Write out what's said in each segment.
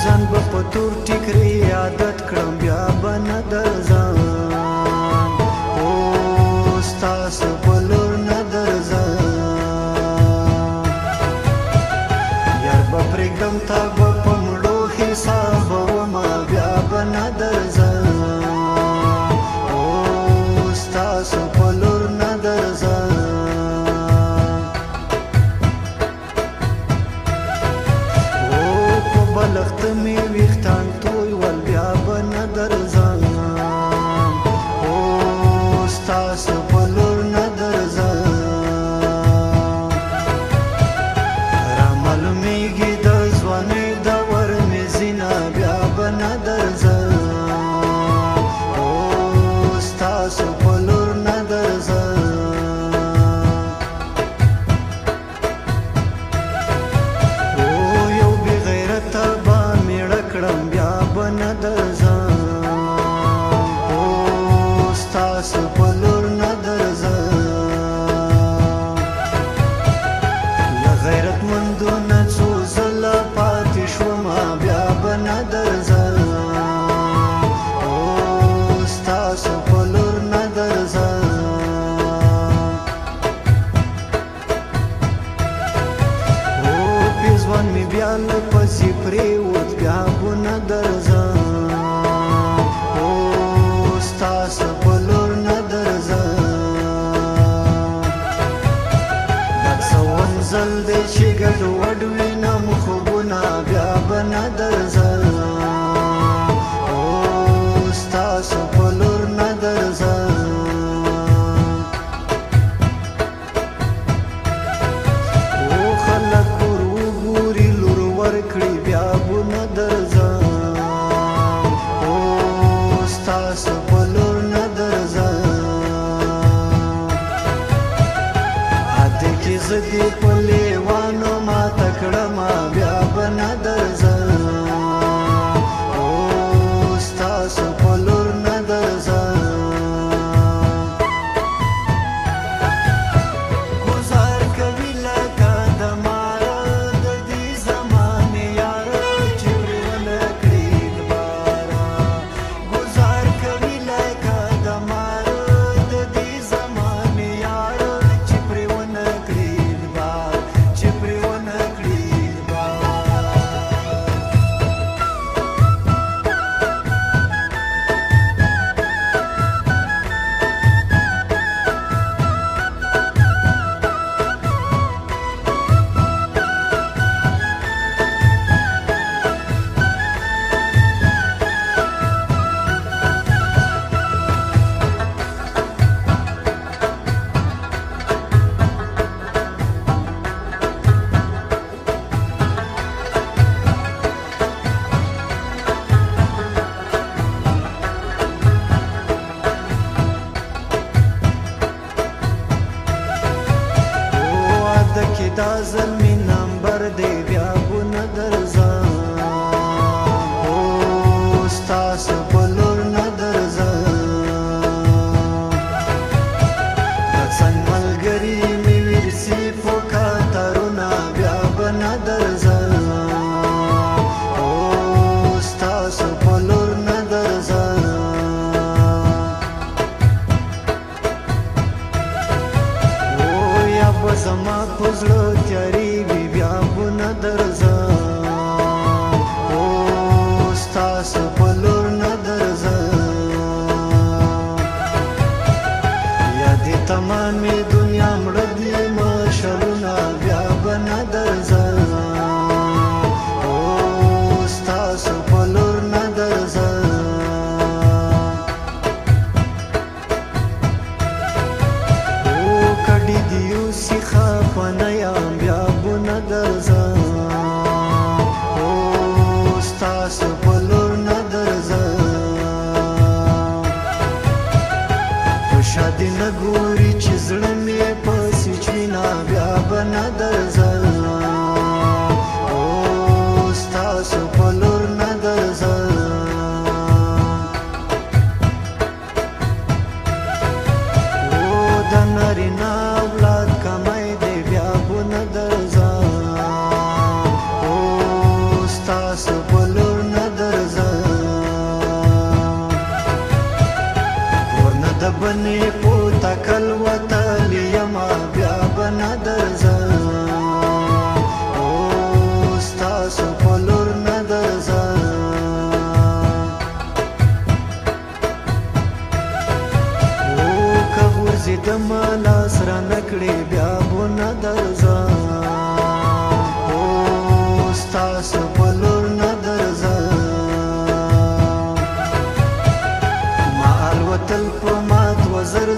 ځان به په تور ټیکري عادت کړم بیا به نه درځم ستاسو په لور نه درځم یار به پرېږدم تا به په مړو حسابومه بیا به نه درځم ستاسو په لور نه درځم په بلخت مې ویښتان توی ول بیا به نه درځم ستاسو په لور نه درځم رامعلومیږي د ځوانۍ دور مې ځینه بیا به نه درځم ستاسو په لور نه درځم یو بې غیرته به میړه کړم بیا به نه درځم ستاسو په لور نه درځم له غیرتمندو نه څو ځله پاتې شومه بیا به نه درځم ستاسو په لور نه درځم پیزوان مې بیا له پسې پرېوت بیا به نه درځم ستاسو په لور نه درځم دا څه منزل دی چې ګډوډ وینم خوبونه بیا به نه درځم ستاسو په لور نه درځم خلک ور وګوري لور ورکړي بیا به نه درځم ستاسو په لور نه درځم اته کې زه دې په لیوانو ماته کړمه بیا به نه درځم ستاسو په لور نه درځم گزار کوي لکه د ماره د دې زمانې یاره چې پرې ونه کړي دوباره گزار کوي لکه د ماره د دې زمانې یاره چې پرې ونه کړي دوباره چې پرې ونه کړي دوباره دا زلمی نمبر دی بیا به نه درځم ستاسو په لور نه درځم د څنګ ملګري مې ورسي په کتارونه بیا به نه درځم ستاسو په لور نه درځم به زما په زړه تیارې وي بیا به نه درځم ستاسو په لور نه درځم یادې تمامې دنیا مړه دي مشلونه بیا به نه درځم ستاسو په لور نه درځم کډې دي اوسې خفه نه یم بیا به نه درځم ستاسو په لور نه درځم په شادي نه ګوري چې زړه مې پسې چوینه بیا به نه درځم مې پوته کل وتلی یما بیا به نه درځم او ستاسو په لور نه درځم او که غورځېدمه لاس رانه کړې بیا به نه درځم او ستاسو په لور نه درځم الوتل په مات وزر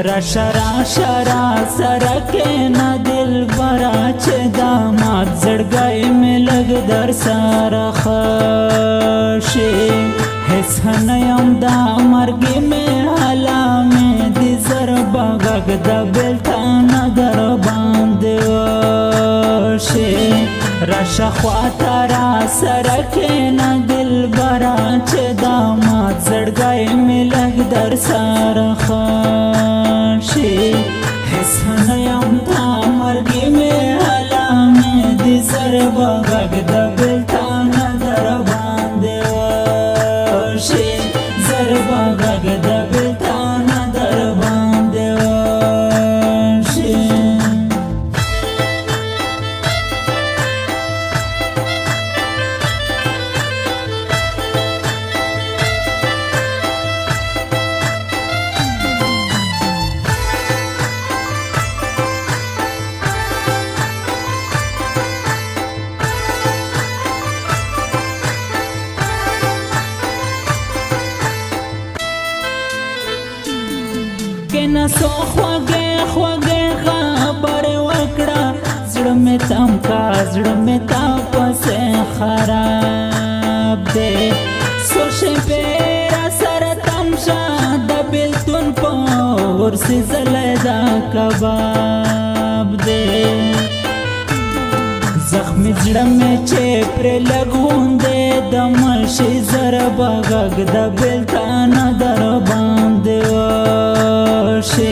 راشا راشا را سرکه نا دل برا چه داماد زړګی می لګ در سره خشه هیڅ نه یم دا مرګ می حالا می دي زر باغ د بلتان در باندې وشه راشا خواته را سرکه نا دل برا چه داماد زړګی می لګ در سره هیڅ نه یم دا مرګ می حالا می دي زر باغ د بلتان در باندې وشه زر باغ د بلتان در باندې وشه में तम का जड़ में तापस खराब दे सोशे पेरा सर तमशा दबिल तुन पोर से जलदा कबाब दे जख्मी जड़ में चेपरे लगून दे दमशी जरबा गग दबिल ताना दर बांधे वशे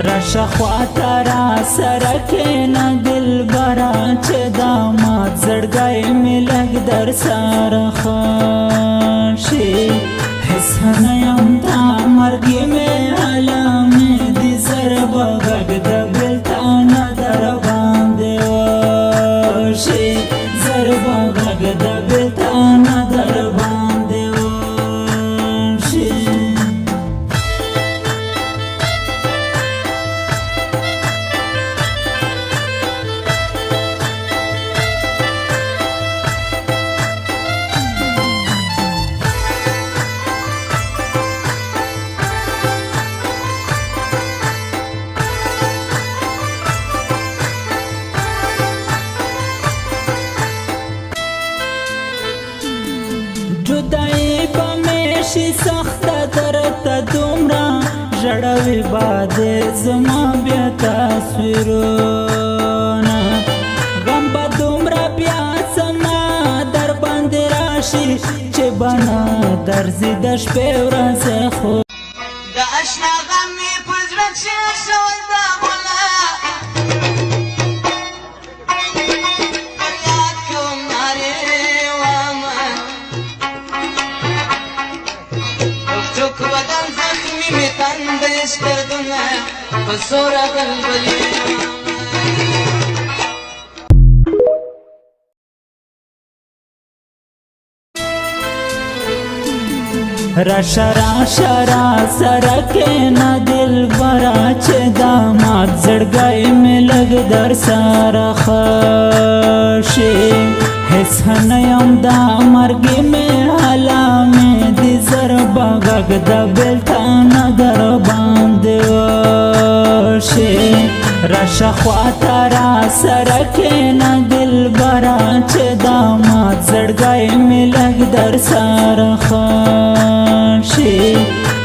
रशा ख्वाता रा सरके न दिल बरा चे दामाद जड़गाए में लग दर सारा खाशे हसनयम ता मर्गी में आला में दी जरबा गग दबिल ताना दर बांधे वशे जरबा गग दबिल ताना दर बांधे वशे जुदाई बमेशी सख्त दरत दुमरा जड़वी बादे जमा बिया तस्वीरोना गम बा दुमरा बिया समा दर बंद राशि चे बना दर्जी दश पेवरा से खो دا اشنا غمی پزرک شول دا بولا فریاد کن ناری وامن رخ بدن زخمی می تندش کردونه بسورا قلبلی रशा राशा रा सरके न दिल बरा चे दामाद जड़गाए में लग दर सारा खाशे हसनयम दा मर्गी में आला में दी जरबा गग दबिल ताना दर बांधे वशे रशा ख्वाता रा सरके न दिल बरा चे दामाद जड़गाए में लग दर सारा खाशे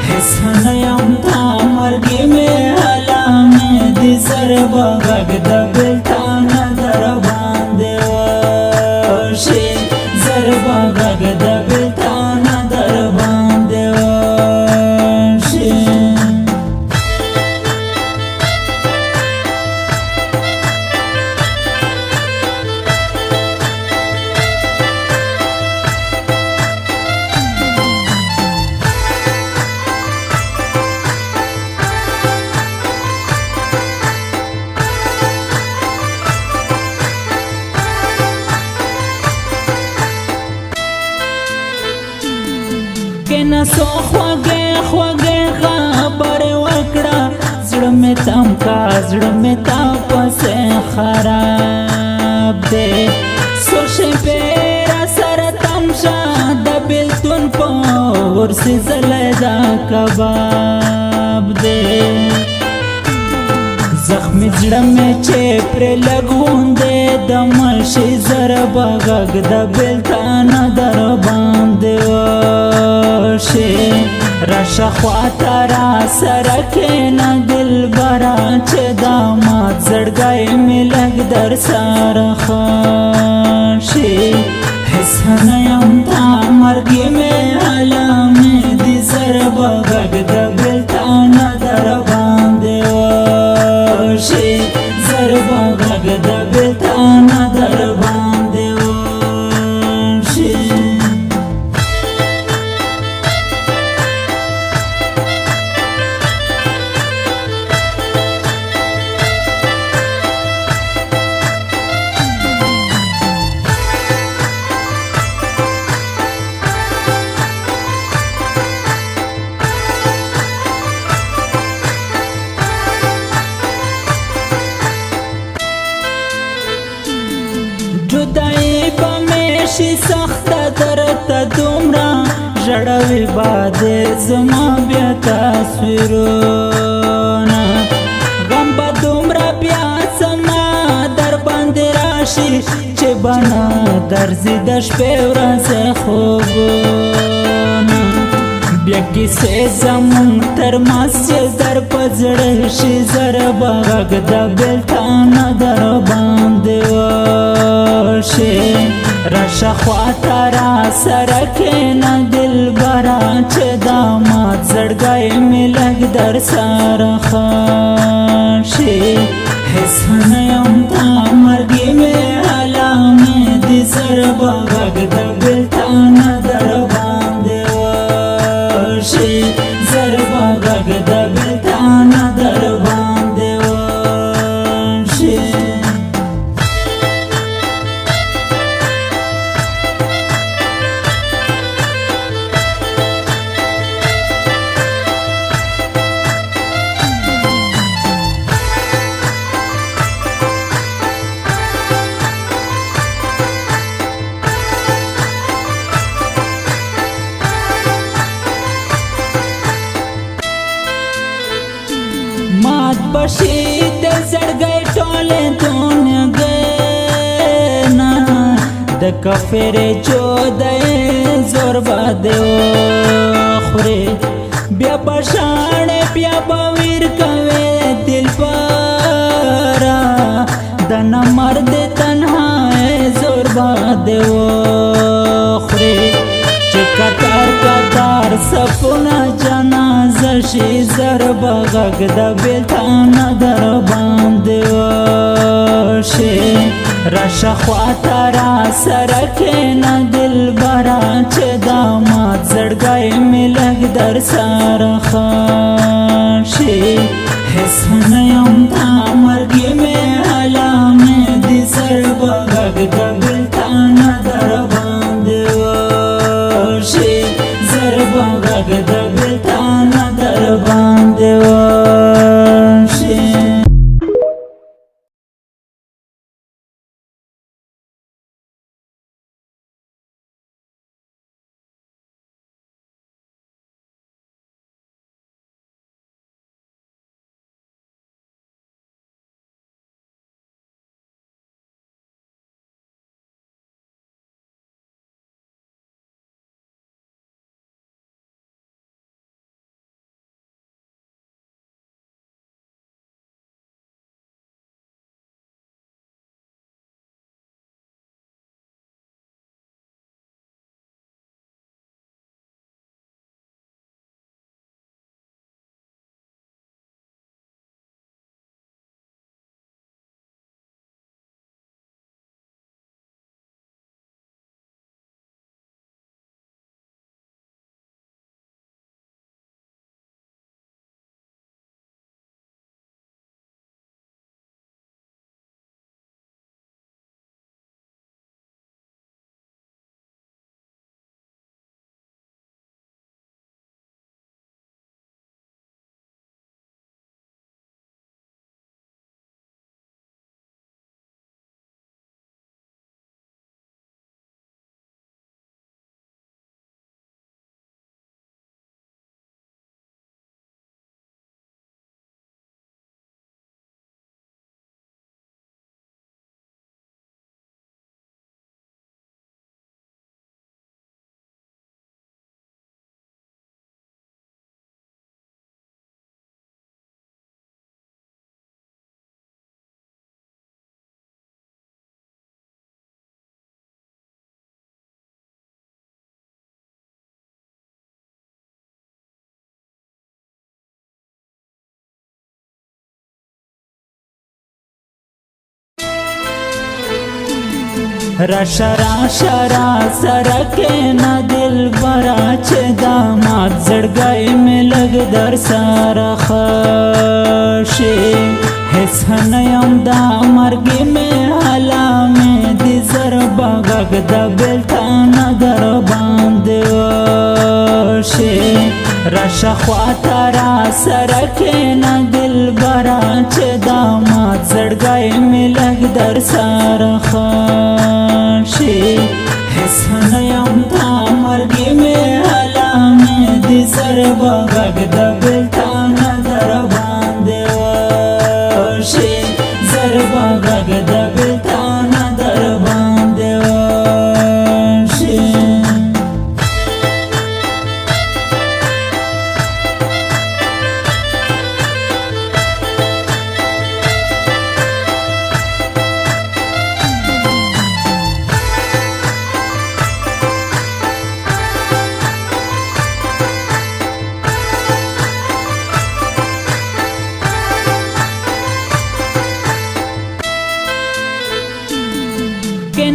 हसनयम ता मर्गी में आला में दी जरबा गग दबिल ताना दर बांधे वशे जरबा गग दबिल ताना दर बांधे वशे के न सो ख्वागे ख्वागे खबर वकड़ा जड़ में तम का जड़ में तापस खराब दे सोशे पेरा सर तमशा दबिल तुन पोर से जलदा कबाब दे जख्मी जड़ में चेपरे लगून दे दमशी जरबा गग दबिल ताना दर बांधे वशे रशा ख्वाता रा सरके न दिल बरा चे दामाद जड़गाए में लग दर सारा खाशे हसनयम ता मर्गी में आला में दी जरबा गग दबिल ताना दर बांधे वशे जरबा गग दबिल ताना दर बांधे वशे जुदाई बमेशी सख्त दरत दुमरा जड़वी बादे जमा बिया तस्वीरोना गम बा दुमरा बिया समा दर बंद راشي چې بنا درځي د شپې ورځې خوبونه بیا کیسې زمونږ تر مسجد در په زړه شي زر به غږ د بېلتانه در باندې وشي راشه خواته را سره کښېنه دلبره چې دا مات زړګی مې لږ در سره ښه شي هېڅ نه یم تا مرګي مې حالا مې د زر به غږ د بېلتانه در باندې وشي زر به غږ د بېلتانه در باندې وشي مات بشي د زړګی ټولې دنیاګۍ د کفرې جودۍ زور به دې وخورې بیا به شاړې بیا به ویر کوې دلبره د نه مرد تنهایۍ زور به دې وخورې چې کتار کتار صفونه جنازه شي زر به غږ د بېلتانه در باندې وشي راشه خواته را سره کښېنه دلبره چې دا مات زړګی مې لږ در سره ښه شي هېڅ نه یم تا مرګي مې حالا مې د زر به غږ د بېلتانه در باندې وشي زر به غږ د بېلتانه در باندې وشي راشه راشه را سره کښېنه دلبره چې دا مات زړګی مې لږ در سره ښه شي هېڅ نه یم دا مرګي مې حالا مې د زر به غږ د بېلتانه در باندې وشي راشه خواته را سره کښېنه دلبره چې دا مات زړګی مې لږ در سره ښه شي هېڅ نه یم تا مرګي مې حالا مې د زر به غږ د بېلتانه در باندې وشي زر به غږ د بېلتانه در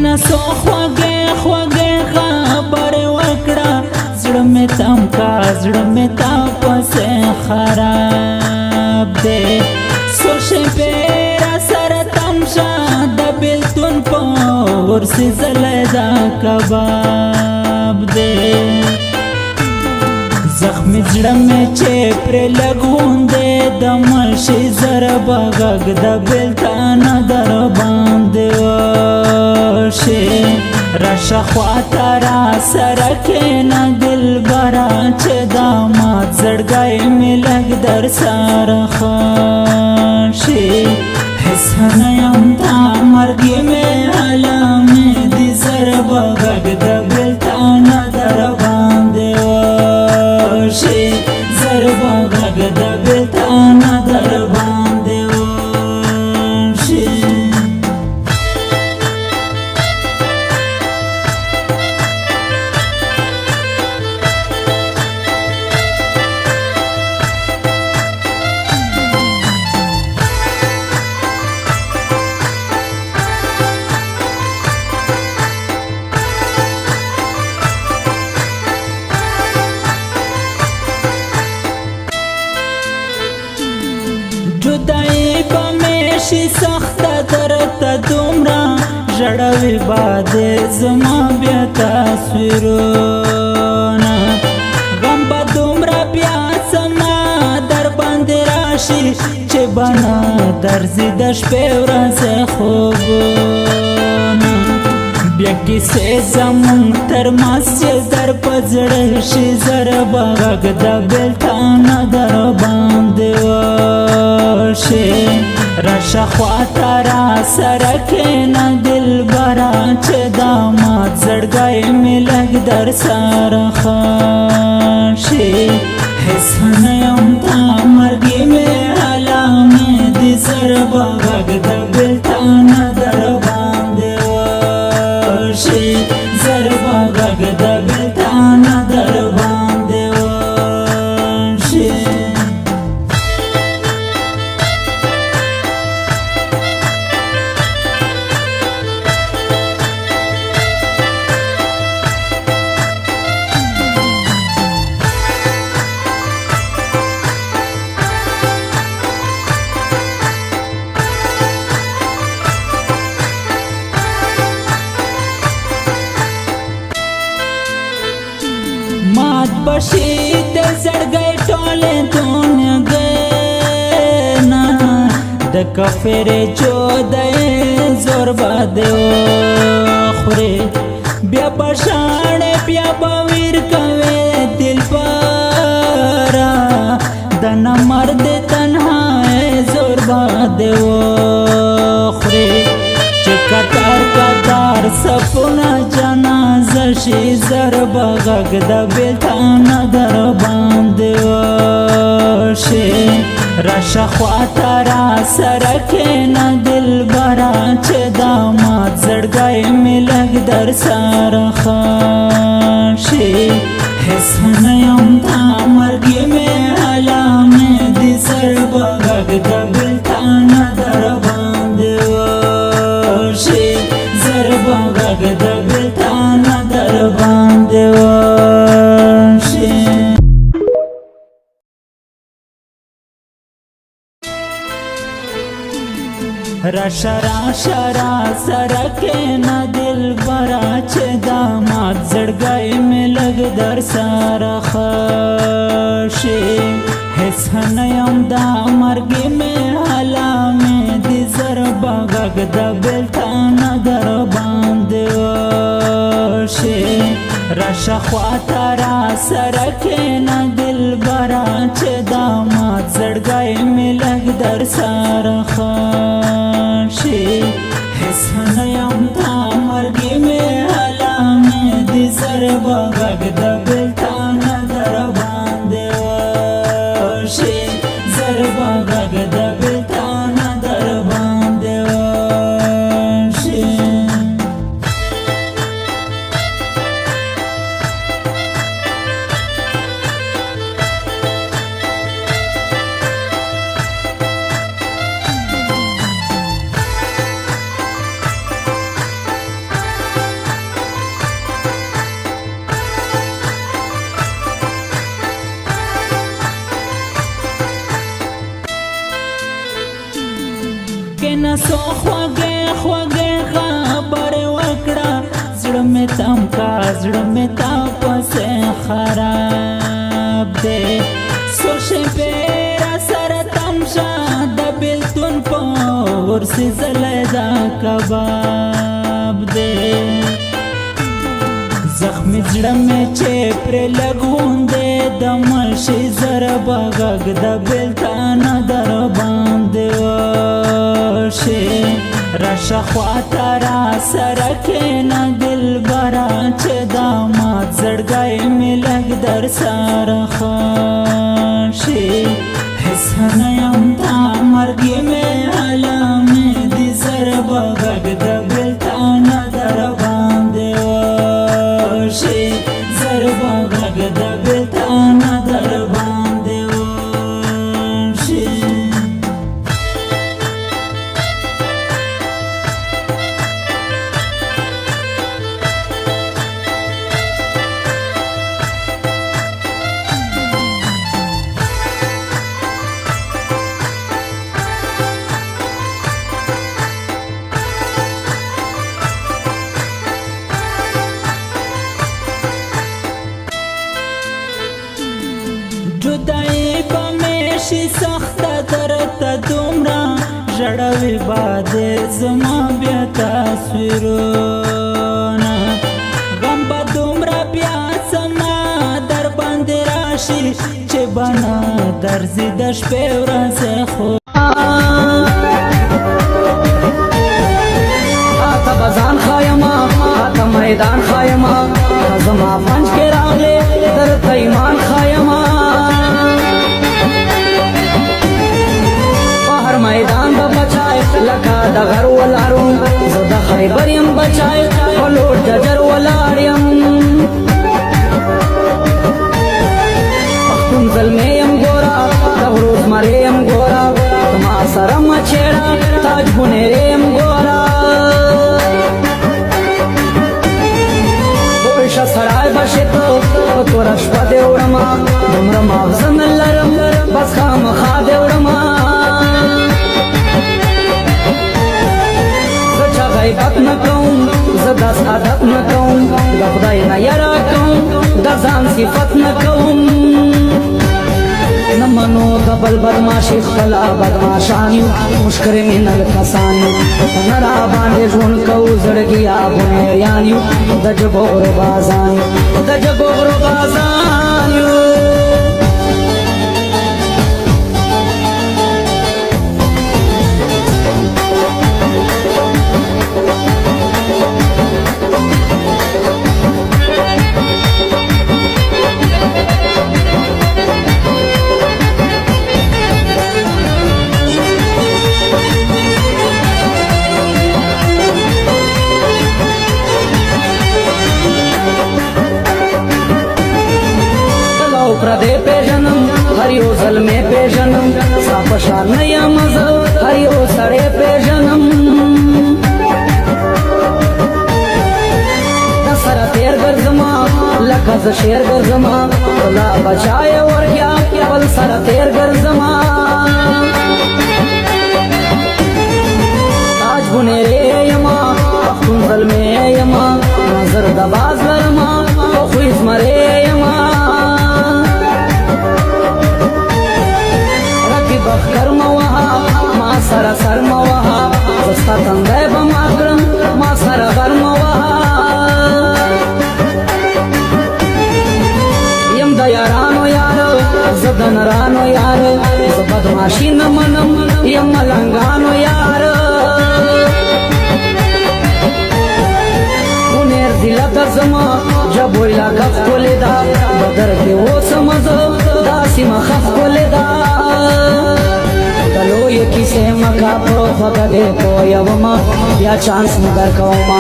نسو خوږې خوږې خبرې وکړه زړه مې تم کا زړه مې تا پسې خراب دی څو شېبې راسره تم شه د بېلتون په ورسې ځلی دا کباب دی زخمی زړه مې چې پرې لګوندې د مړشي ضربه غږ د بېلتانه در باندې وشي راشه خواته راسره کښېنه دلبره چې دا مات زړګی مې لږ در سره ښه شي هېڅ نه یم تا مرګې مې هله مې دې ضربه غږ د بېلتانه در باندې وشي ضربه غږ د بېلتانه در باندې وشي جدائی با میشی سخت درته دومره ژړوي بادې زما بیا تصویرونه غم به دومره بیا زما در باندې راشي چې بنا درځي د شپې ورځې خوبونه بیا کیسې زمونږ تر منځ چې در په زړه شي ضربه غږ د بېلتانه در باندې وشي راشه خواته راسره کښېنه دلبره چې دا مات زړګی مې لږ در سره ښه شي هېڅ نه یم تا مرګې مې هله مې دې ضربه غږ د بېلتانه در باندې وشي ضربه غږ د بېلتانه در باندې وشي مات بشي د زړګی ټولې دنیاګۍ نه د کفرې جودۍ زور به دې وخورې بیا به ژاړې بیا به ویر کوې دلبره د نه مرد تنهایۍ زور به دې وخورې چې کتار کتار سپونه جنازه شي ضربه غږ د بېلتانه در باندې وشي راشه خواته راسره کښېنه دلبره چې دا مات زړګی مې لږ در سره ښه شي هېڅ نه یم تا مرګې مې هله مې دې ضربه غږ د بېلتانه در باندې وشي ضربه غږ د بېلتانه در باندې وشي راشه راشه راسره کښېنه دلبره چې دا مات زړګی مې لږ در سره ښه شي هېڅ نه یم دا مرګې مې هله مې دې ضربه غږ د بېلتانه در باندې وشي راشه خواته راسره کښېنه دلبره چې دا مات زړګی مې لږ در سره ښه شي هېڅ نه یم تا مرګې مې هله مې دې ضربه غږ د بېلتانه در باندې وشي ضربه غږ د بېلتانه در باندې وشي ماتم کا زړه مې تا پسې خراب دی څو شېبې راسره تم شه د بېلتون په ورسې ځلی دا کباب دی زخمی زړه مې چې پرې لګوندې د ملشي زره به غږ د بېلتانه در باندې وشي راشه خواته راسره کښېنه دلبره چې دا مات زړګی مې لږ در سره ښه شي هېڅ نه یم تا مرګې مې علامې دي زره به غږ د بېلتانه در باندې وشي زره به غږ د بېلتانه در باندې وشي جدائی با میشی سخت درته دومره ژړوي بادې زما بیا تصویرونه غم به دومره بیا زما در باندې راشي چې بنا درځي د شپې ورځې خو آتا بزان خایما آتا میدان خایما زما پنج کې راغلې درته ایمان خایما میدان با بچائے لکا دا غر ولارم زدا خیبر یم بچائے پلوٹ ججر ولاریم پختون ظلمے یم گورا دغروز مرے یم گورا تما سرم چھیڑا تاج بنیرے یم گورا بوشا سڑائے بشتو تو رشپا دیوڑما دمرا مغزن لرم بس خام خا دیوڑما غیبت نکوم زداس عادت نکوم د خدای نه یرا کوم د ځان صفت نکوم نمنو دبل بدماشي خلا بدماشانیو مشکر منل کسانیو نرا باندې ژوند کو زړګیا بنیانیو د جګور بازانیو د جګور بازانیو پردے پیژنم هریو ظلمے پیژنم ستا پشان نیم زه هریو سړی پیژنم د سره تیر ګرځما لکه زه شعر ګرځما لا بچای ورګیا بل سره تیر ګرځما تاج بنیرې یما پختون ظلمې یما نظر د باز لرما خو زمرې یما بخکر موها ما سره سر موها زستا تندای با ما کرم ما سره غر موها یم دا یارانو یار زد نرانو یار زبدماشی نمنم یم ملنگانو یار بونیر زیلت زما جبوی لکف کولی دا بدر کی وہ سمز داسی مخف کولی دا دلو یکی سے مکا پرو فقا دے پویوما یا چانس ندر کوما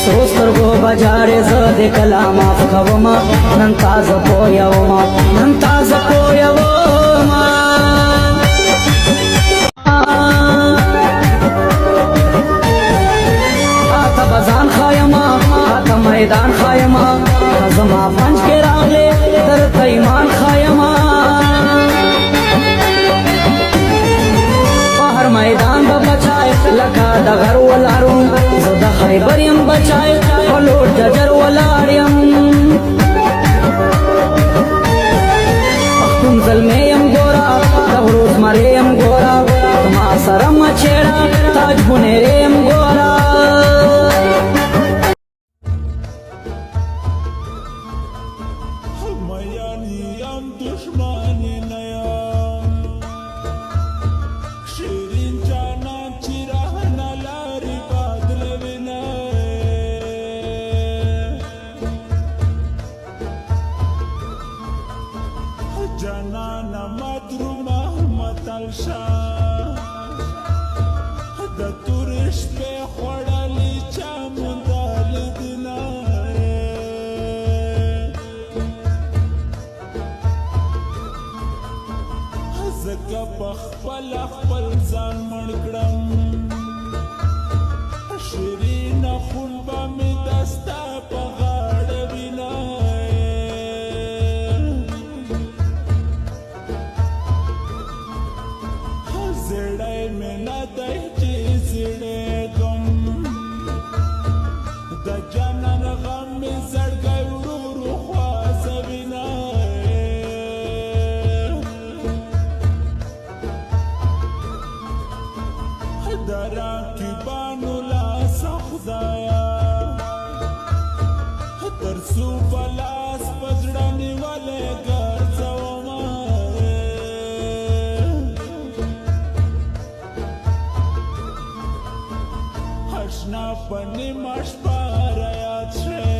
سروس ترگو بجارے زد کلام آفکوما نن تاز پویوما نن تاز پویوما آتا بزان خایما آتا میدان خایما زما پنج کے راغلے در تیمان خایما میدان با بچائے لکا دا غر ولارم زدا خیبر یم بچائے پلوٹ ججر ولارم خپله خپل ځان مړ کړم شیرینه خون به مې دستا په غاړه وینای زړی مې نه دی چې زړېږم د جانان غم مې زړګی ورو ورو خوازوینه د راقیبانو لاسه خدایه تر څو به لاس په زړه نیولی ګرځومه اشنا په نیمه شپه رایاد شوی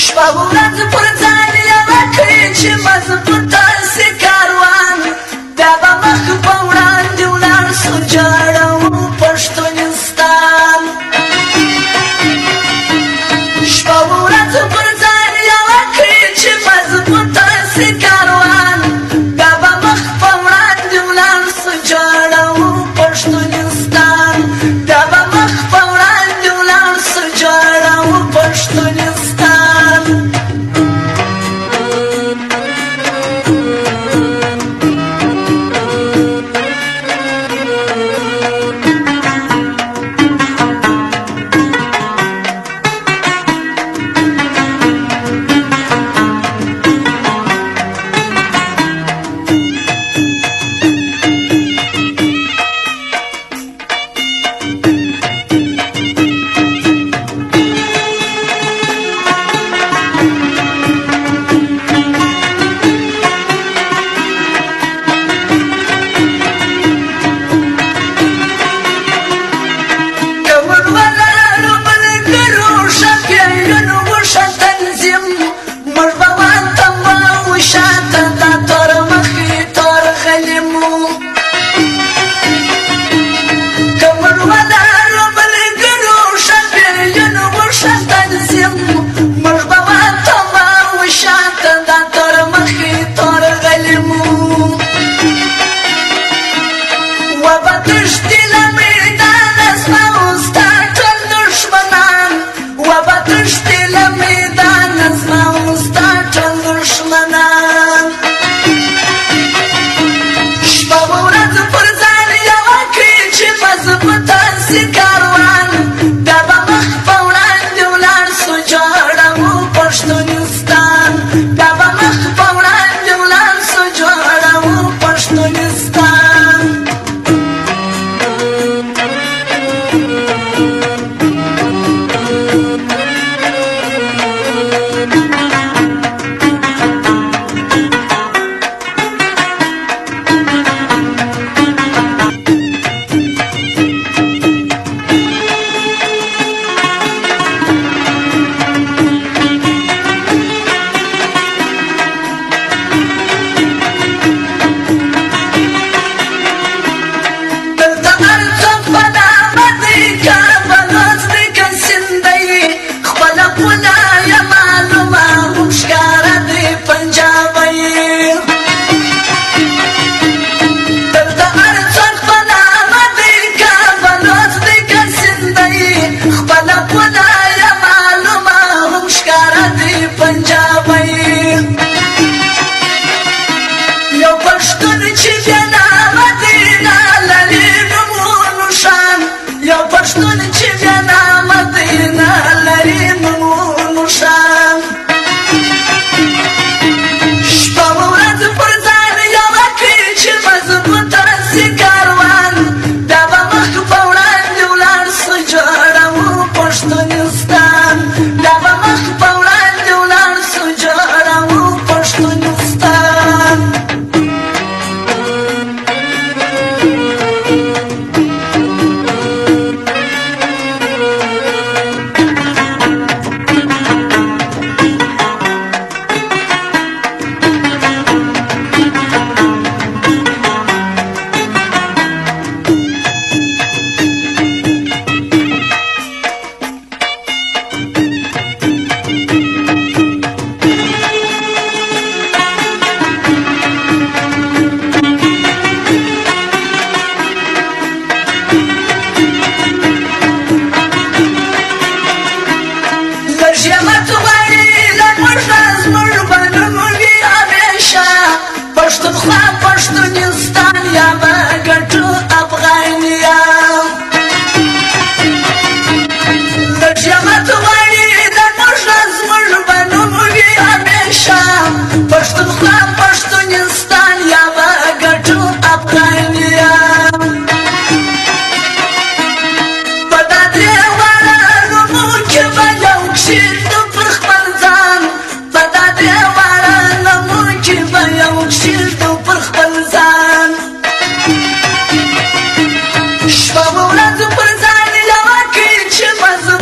شپه ورځ پر ځان یوه کړي چې مضبوطه سي کاروان بیا به مخ په وړاندې ولاړ سو جاړو پښتونستان شپه ورځ پر ځان یوه کړي چې مضبوطه سي کاروان بیا به مخ په وړاندې ولاړ سو جاړو پښتونستان بیا به مخ په وړاندې ولاړ سو جاړو پښتونستان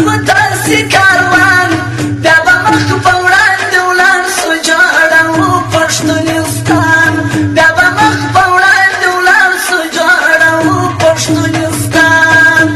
مضبوطه سي کاروان بیا به مخ په وړاندې ولاړ سو جوړوو پښتونستان بیا به مخ په وړاندې ولاړ سو جوړوو پښتونستان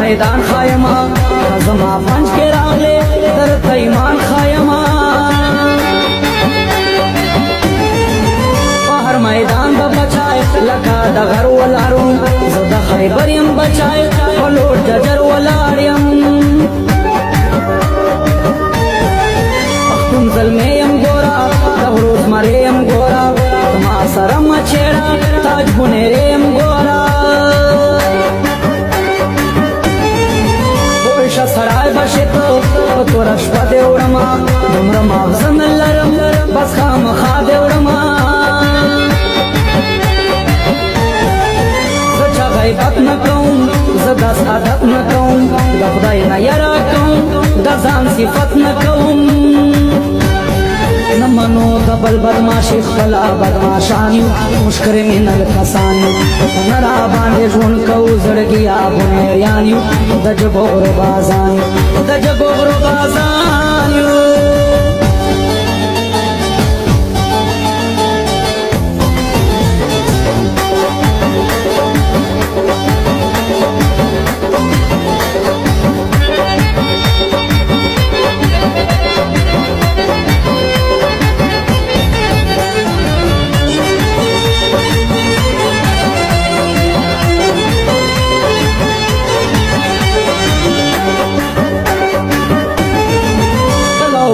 میدان خایما زما پنج کې راغلې در ایمان خایما په هر میدان به بچای لکه د غر ولارو زه د خیبر یم بچای په لوټ ججر ولاړ یم پښتون زلمی یم ګورا د هروز مرې یم ګورا ما سره مچېړه تاج بونېرې یم ګورا سړای بشي ته په توره شپه دې وړمه دومره ماغزه نه لرم بس خامخا دې وړمه زه چا غیبت نه کوم زه داس عادت نه کوم د خدای نه یره کوم د ځان صفت نه کوم نه منو د بل بدماشي خپله بدماشان یو موږ کرمینل کسان یو نه را باندې ژوند کوو زړګیا بونیریان یو د ژبو غروبازان یو د ژبو غروبازان یو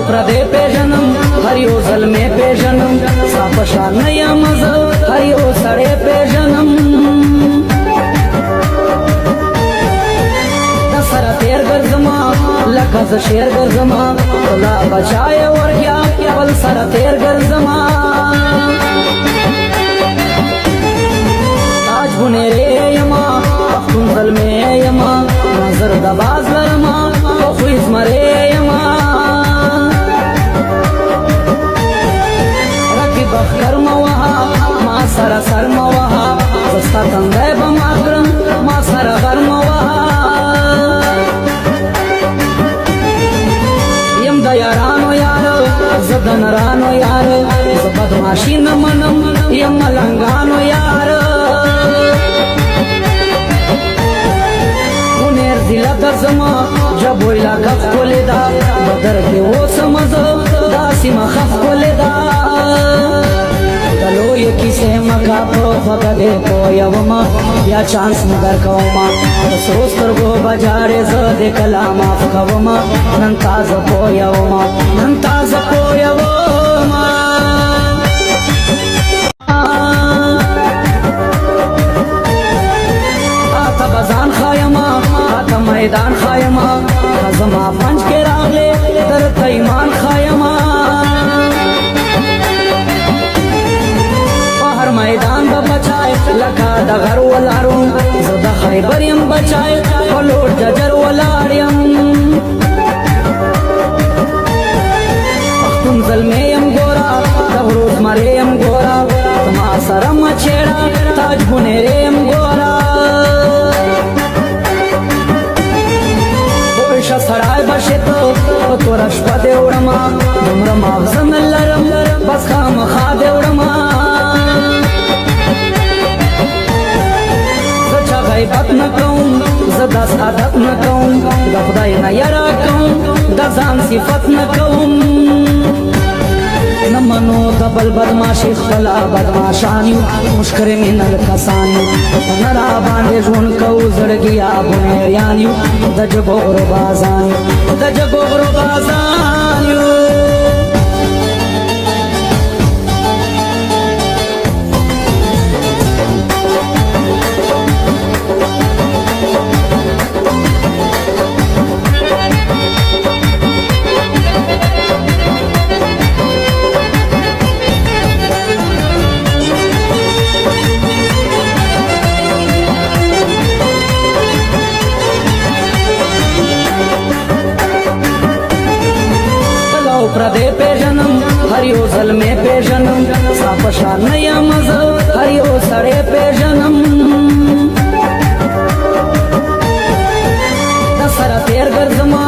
پردې پیژنم هر یو ظلمې پیژنم ستا په شان نه یم زه هر یو سړی پیژنم د سره تېر ګرځما لکه زه شعر ګرځما لا بچای ورګیا بل سره تېر ګرځما تاج بونېرې یما پښتون زلمې یما نظر د باز لرما خو زمرې یما بخکر موها ما سره سر موها زستا تندای به ما کړم ما سره غر موها یم د یارانو یار زه د نرانو یار زه بدماشي نه منم یم ملنګانو یار بونېر ضلع د گرزما جب ویلا کف کولی دا بدر کے وہ سمزو دا سیما خف کولی دا دلو یکی سے مکا پو فقدے کو یوما یا چانس نگر کوما سوستر گو بجارے زد کلام آف کوما ننتاز پو یوما ننتاز پو یوما آتا بزان خایما آتا میدان خایما خزما پنج کے راغلے در تیمان خایما میدان با بچائے لکا دا غر والارون زدہ خیبریم بچائے پلوٹ ججر والاریم پختون ظلمیم گورا دغروز مریم گورا تما سرم چیڑا تاج بنیریم گورا بوشا سڑائے بشتو پتورش پا دیوڑما دمرم آغزن اللرم بس خام خوا دیوڑما غیبت نکوم زدا سعادت نکوم دا خدای نیرا کوم دا ځان صفت نکوم نمنو دبل بدماشی خلا بدماشانیو مشکر من الکسانیو نرا باندې ژوند کو زړګیا بنیریانیو د جګو غرو بازانیو د جګو غرو بازانیو پردے پیژنم ہر یو ظلمے پیژنم ساپشان نیم زو ہر یو سڑے پیژنم دا سرا تیر گرزما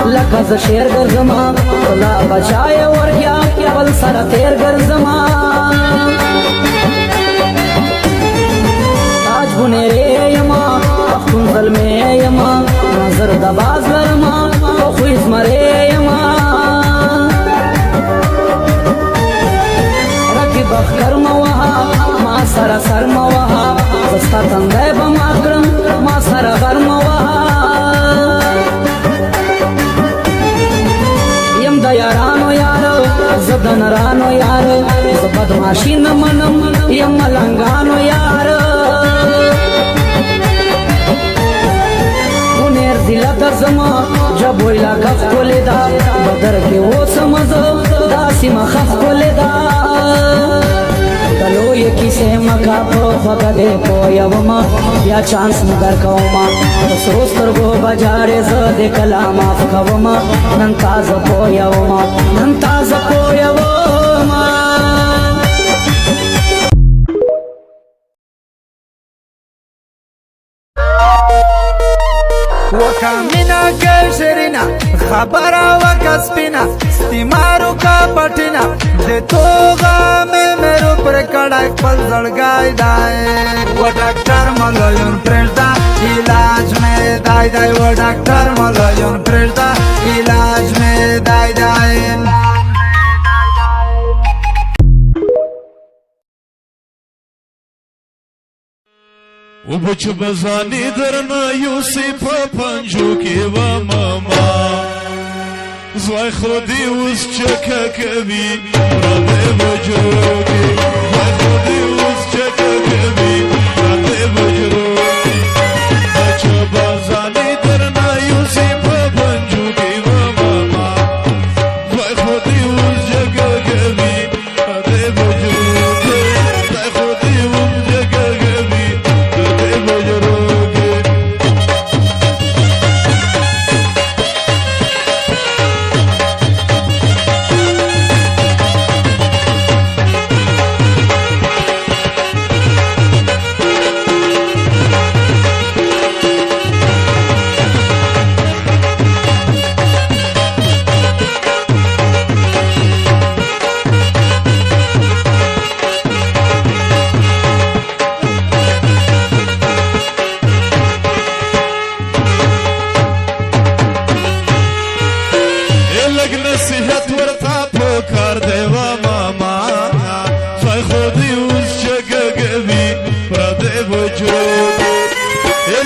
لکز شیر گرزما خلا بچائے ورگیا بل سرا تیر گرزما تاج بنیرے یما پختون ظلمے یما نظر دباز لرما خویز مرے یما بخکر موها ما سر سر موها زستا تندے بما کرم ما سر بر موها یم دا یارانو یارو زدن رانو یارو زبدماشی نمنم یم ملنگانو یارو منیر زیلا درزما جب ویلا کف کولی دا بدر کے وہ سمزو دا سیما خف کولی دا دلو یکی سے مکا پو فقدے پو یوما یا چانس نگر کوما سوستر گو بجارے زد کلام آف کوما ننتاز پو یوما ننتاز پو یوما وکامینا کشرینا خبر وکسپینا ستیمارو کا پٹینا دے توغا میں میرو پر کڑک پل زڑگائی دائے و ڈاکٹر ملایون پرشدہ علاج میں دائی دائی و ڈاکٹر ملایون پرشدہ علاج میں دائی دائی و بچ بزانی درنا یوسی پا پنجو کی و ماما زوای خودی اوز چکا کبی راده بجروگی زوای خودی اوز چکا کبی راده بجروگی بچ بزانی درنا یوسی پا پنجو کی و ماما زوای خودی اوز چکا کبی راده بجروگی زوای خودی اوز چکا کبی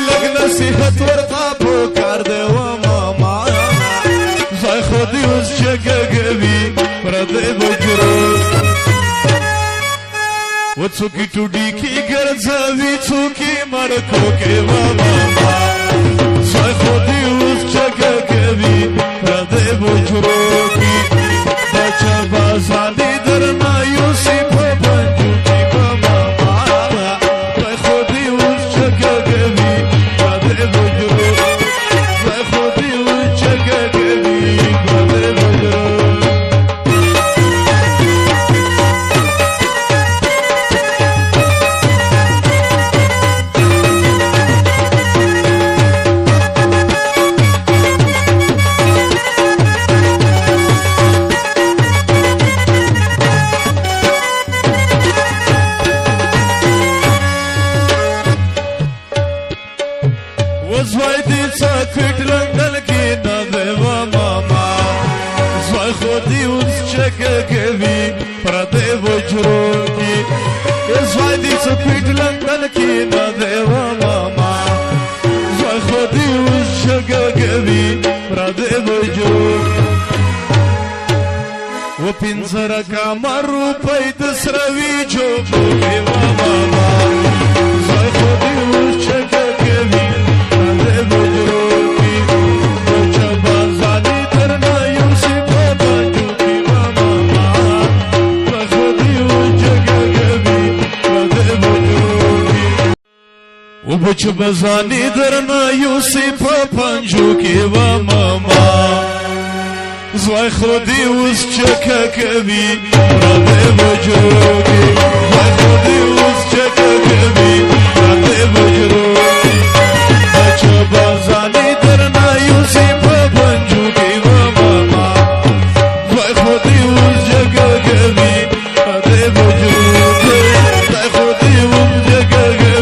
لږ نصیحت ورته پکار دی و ماما ځای خو دې اوس جګه کوي پردی بجرو و څوکې ټوډي کې ګرځوي څوکې مړکو کې و ماما ځای خو دې اوس جګه کوي پردی بجرو کې بچه بازانې درنه یوسي په بنجو کې و ماما ځای خو دې اوس جګه کوي پردی بجرو ځای خو دې اوس جګه کوي پردی بجرو زوی دې څاکټ لنډل کې نه دی و ماما زوی خو دې اوس چکه کوي پردی وجرو کې زوی دې څاکټ لنډل کې نه دی و ماما زوی خو دې اوس چکه کوي پردی وجرو و پنځه رقمه روپۍ د سروي جوبو کې و ماما زوی خو دې اوس چکه کوي و بچ بزانی درنا یوسی په پنجو کې و ماما زوی خودی اوس چکه کوي پردی بجرو کې زوی خودی اوس چکه کوي پردی بجرو کې بچ بزانی درنا یوسی په پنجو کې و ماما زوی خودی اوس چکه کوي پردی بجرو کې زوی خودی اوس چکه کوي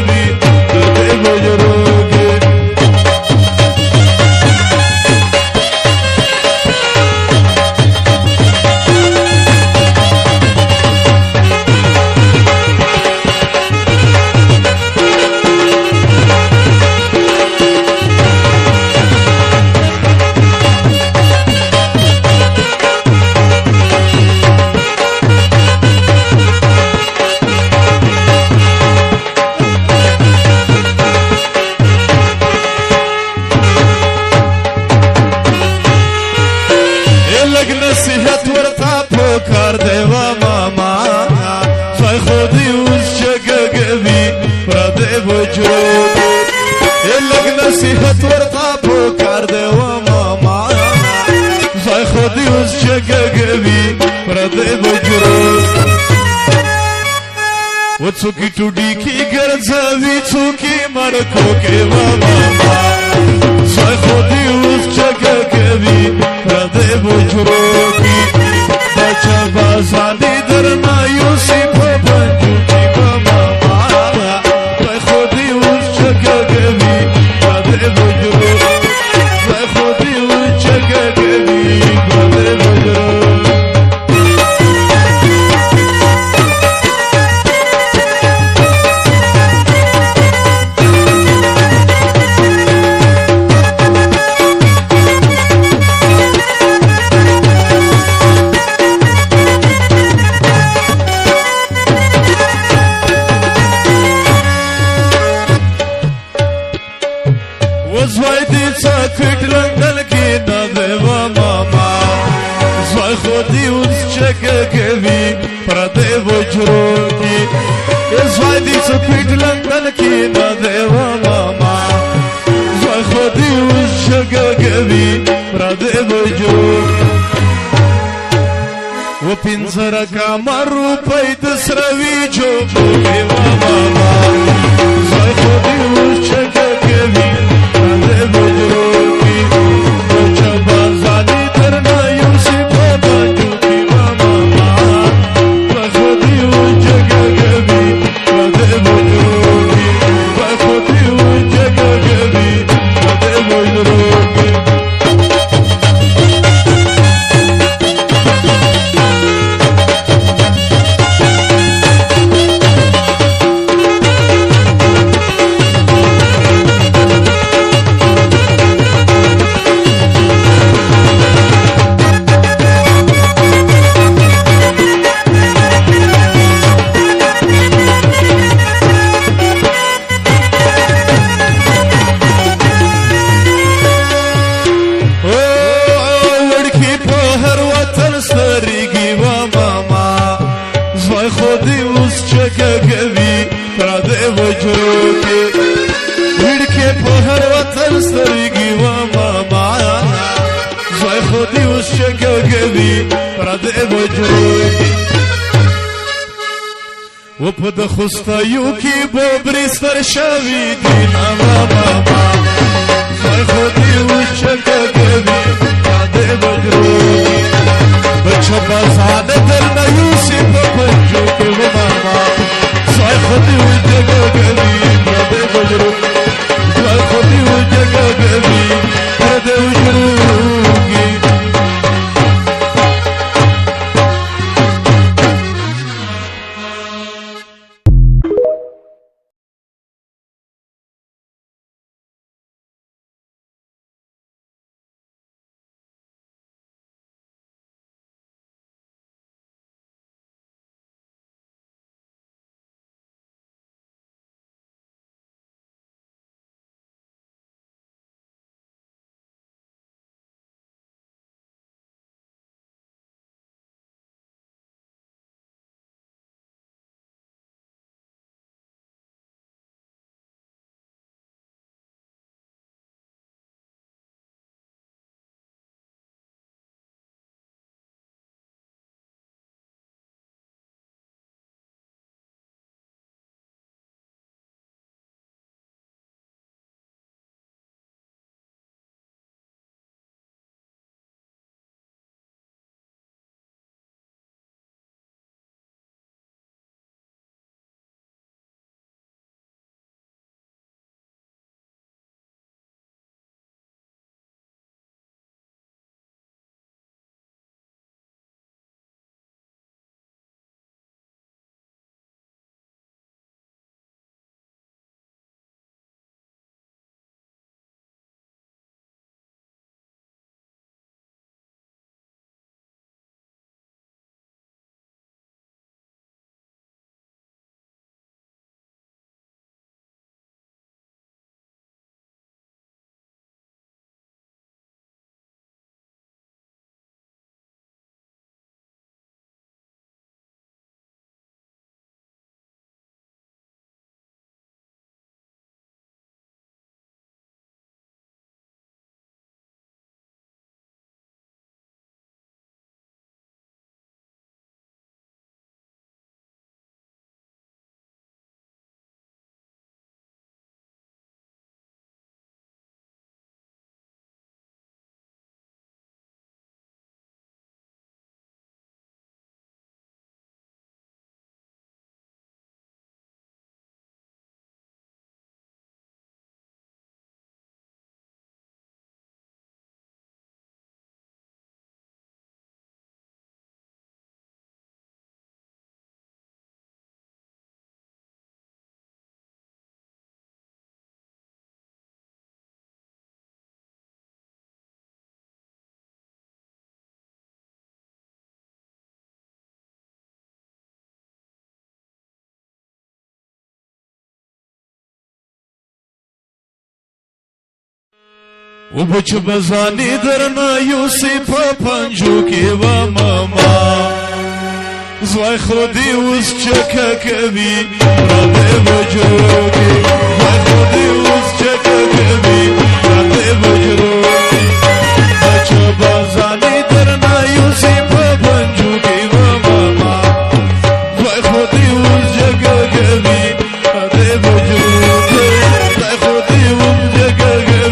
نصیحت ورته پکار دی و ماما ځای خو دې اوس جګه کوي پردی وجرو لږ نصیحت ورته پکار دی و ماما ځای خو دې اوس جګه کوي پردی وجرو و څوکې ټوډي کې ګرځوي څوکې مړکو کې و ماما ځای خو دې اوس جګه کوي پردی وجرو کې بچه بازانې درنه یوسي په بنجو کې و ماما ځای خو دې اوس جګه کوي پردی وجرو ځای خو دې اوس جګه کوي پردی وجرو زوی دې څاکټ لنډل کې نه دی و ماما زوی خو دې اوس چکه کوي پردی وجرو کې زوی دې څاکټ لنډل کې نه دی و ماما زوی خو دې اوس چکه کوي پردی وجرو و پنځه رقمه روپۍ د سروي جوبو کې و ماما زوی خو دې اوس چکه کوي بجرو کی بچه بازانی درنا یوسی په بنجو کی و ماما بخودی و جگه گوی پردی بجرو کی بخودی و جگه گوی پردی بجرو کی سترګي و ماما زوی خودي اوس چکه کوي پردې بجروږي و په د خوستایو کې بوبري ستر شوي دي ماما زوی خودي اوس چکه کوي پردې بجروږي بچو بازاده درنه یوسي په پنجو کې و ماما زوی خودي اوس چکه کوي پردې بجروږي زوی خودي اوس چکه کوي پردې بجروږي و بچ بزانی درنا یوسی په پنجو کې و ماما زوی خودي اوس چکه کوي پردې بجروږي زوی خودي اوس چکه کوي پردې بجروږي بچ بزانی درنا یوسی په پنجو کې و ماما زوی خودي اوس چکه کوي پردې بجروږي زوی خودي اوس چکه کوي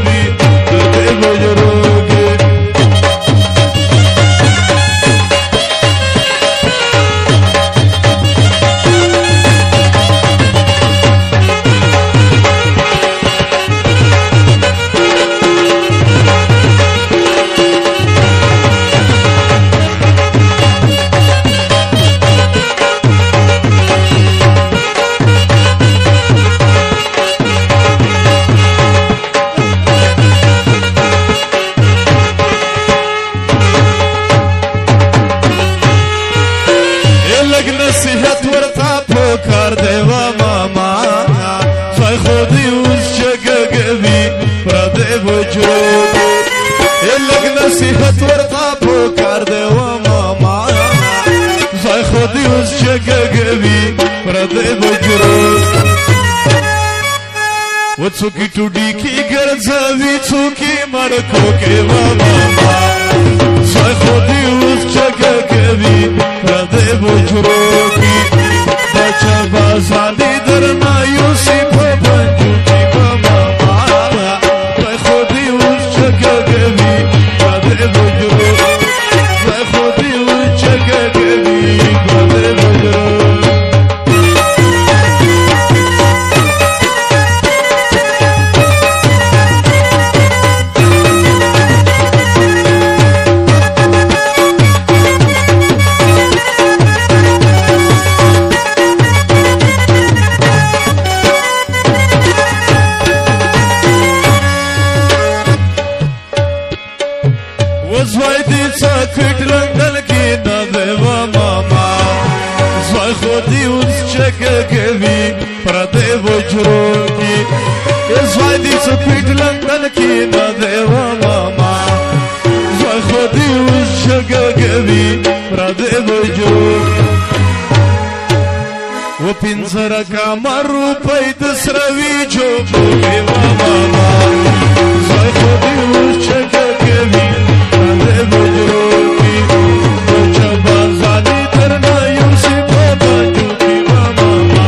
نصیحت ورته پکار دی و ماما زوی خودي اوس چکه کوي پردې بجروږي لږ نصیحت ورته پکار دی و ماما زوی خودي اوس چکه کوي پردې بجروږي و و څوکې ټوډي کې ګرځوي څوکې مړکو کې و ماما زوی خو دې اوس چکه کوي پردی بجرو کې بچه بازانې درنه یوسي په پنجو کې و ماما زوی خو دې اوس چکه کوي پردی بجرو زوی خو دې اوس چکه کوي پردی بجرو زوی دې څاکټ لنډل کې نه دی و ماما زوی خو دې اوس چکه کوي پردی وجرو کې زوی دې څاکټ لنډل کې نه دی و ماما زوی خو دې اوس چکه کوي پردی وجرو و پنځه رقمه روپۍ د سروي جوبو کې و ماما زوی خو دې اوس چکه کوي بجروکی بچه بازانی درنا یوسی بابا جوکی ماما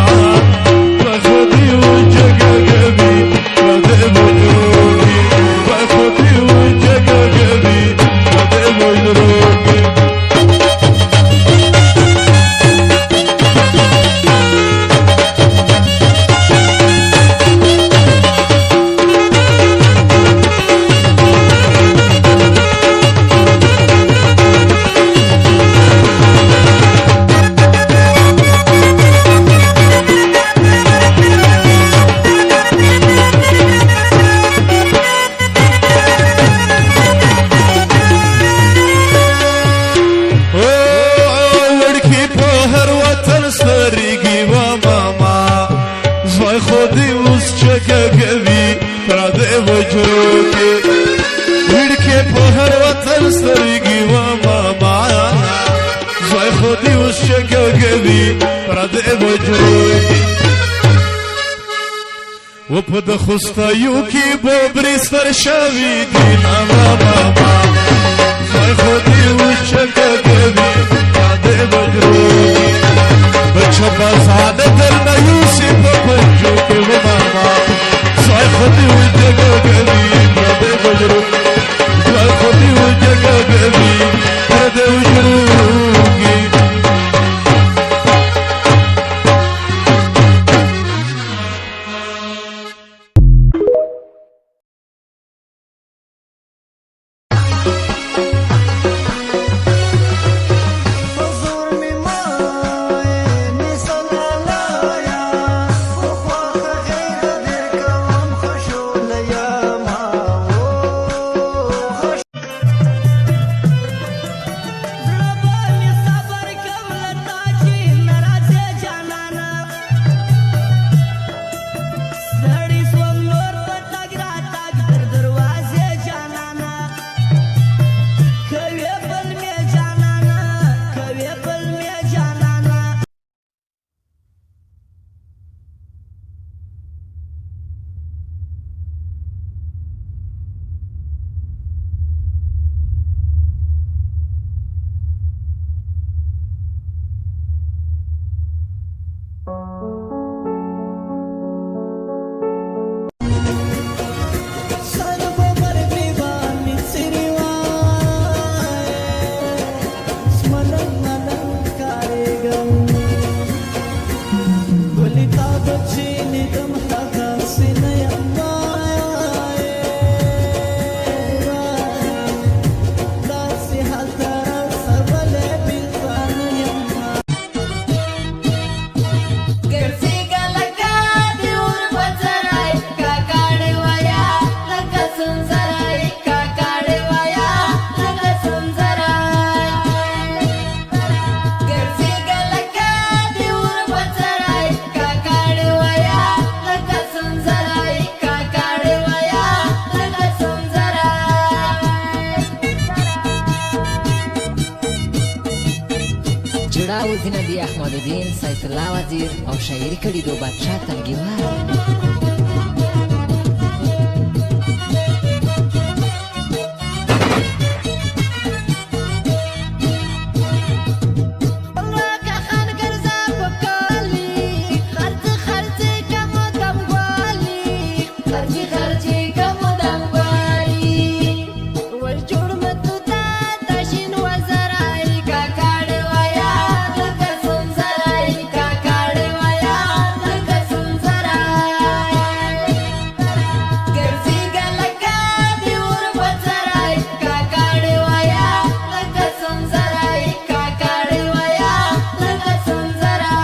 بخودی و جگه گبی بده بجروکی بخودی و جگه گبی بده بجروکی و په د خوستایو کې بوبري ستر شوي دي ماما زوی خو دې اوس چکه کوي پردی بجروکي بچه بازانه درنه یوسي په پنجو کې و ماما زوی خو دې اوس چکه کوي پردی بجروکي زوی خو دې اوس چکه کوي پردی بجروکي علاوالدین ابي احمد الدین سیف الله وزیر او شاعري کړي دو بادشاه تنګیوال خرچی خرچی کمدم غواړي ور جوړ متو تا تشین وزرای کاکاړ ویا لکه سنزرای کاکاړ ویا لکه سنزرای ګرځي ګلکا دی ور بزرای کاکاړ ویا لکه سنزرای کاکاړ ویا لکه سنزرای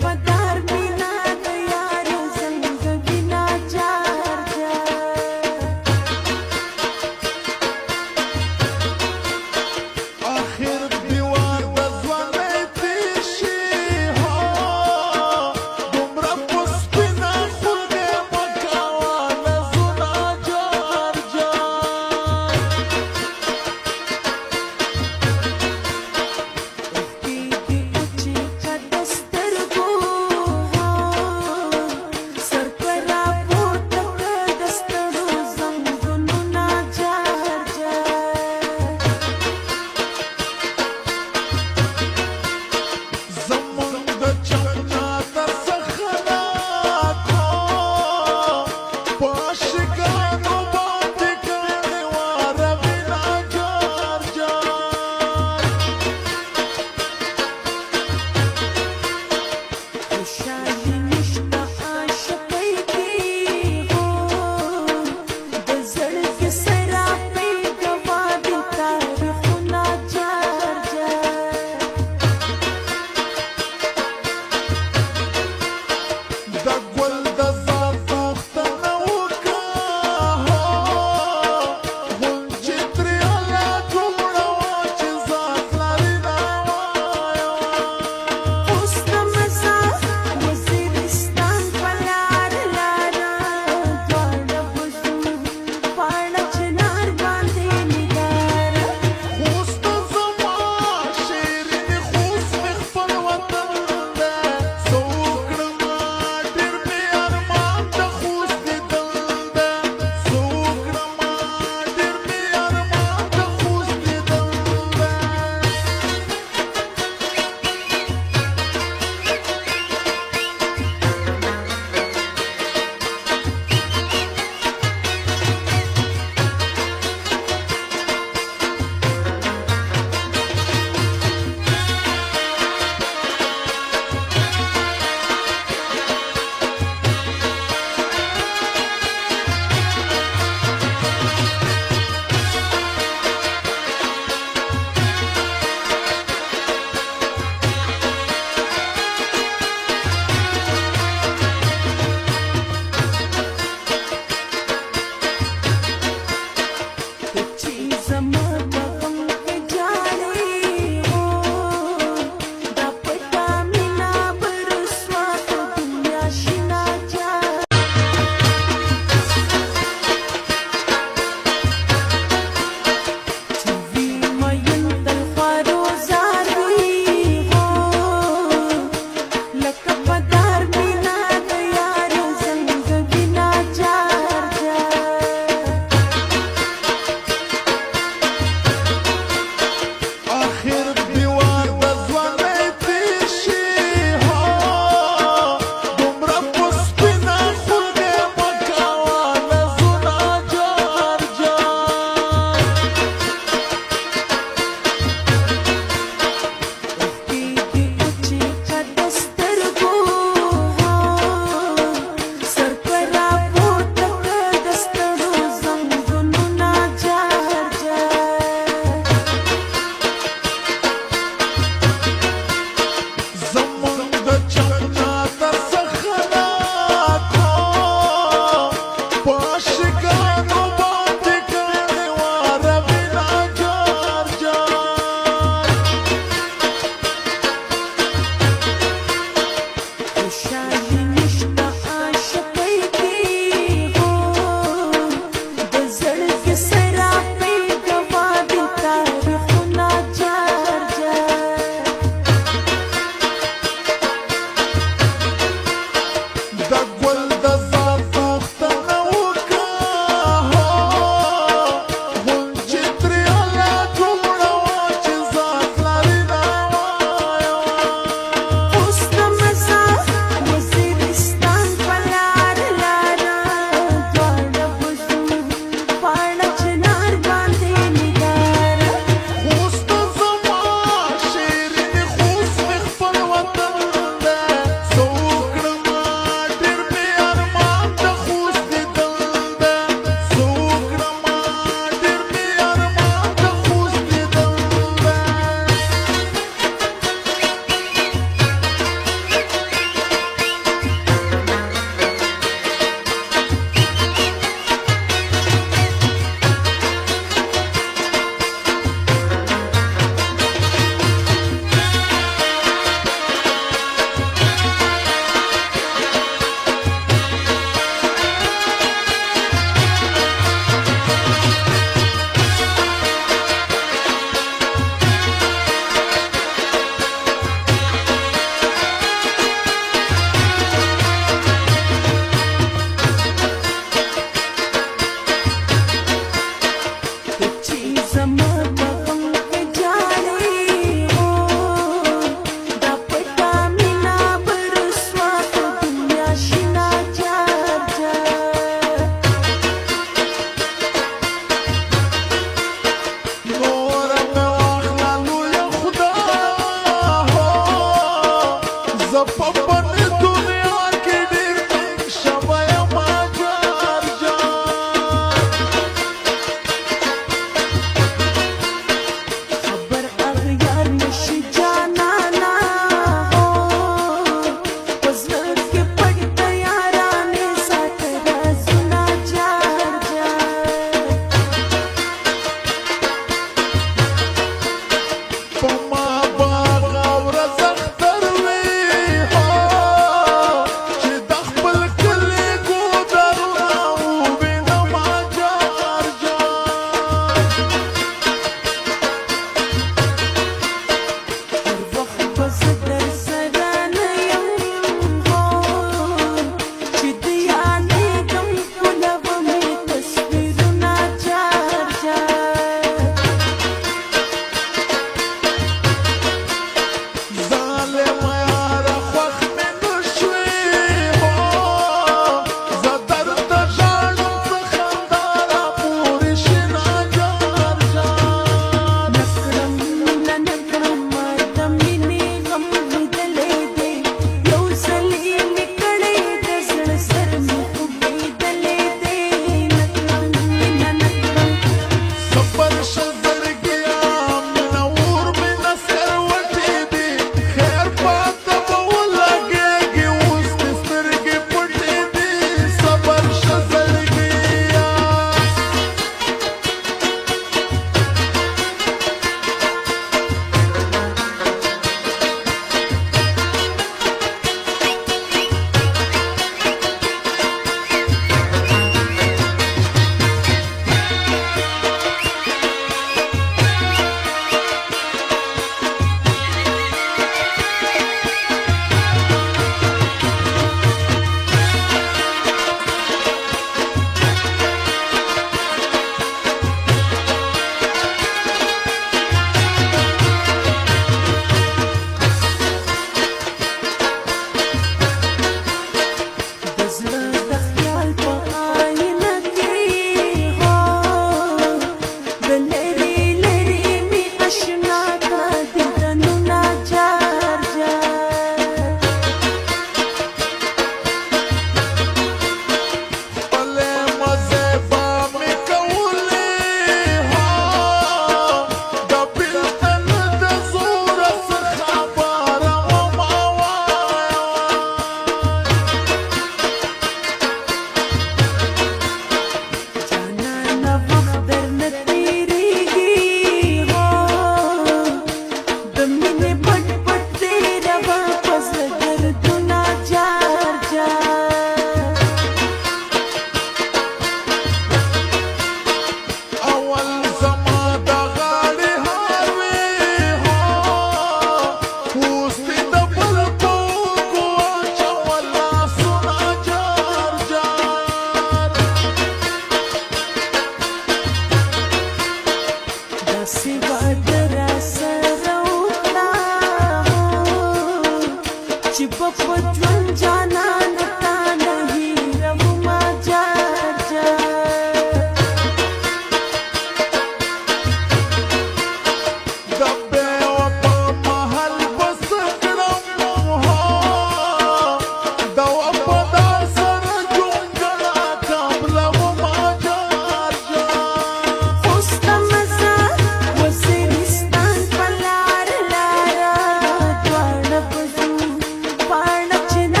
Parna china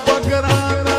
بګران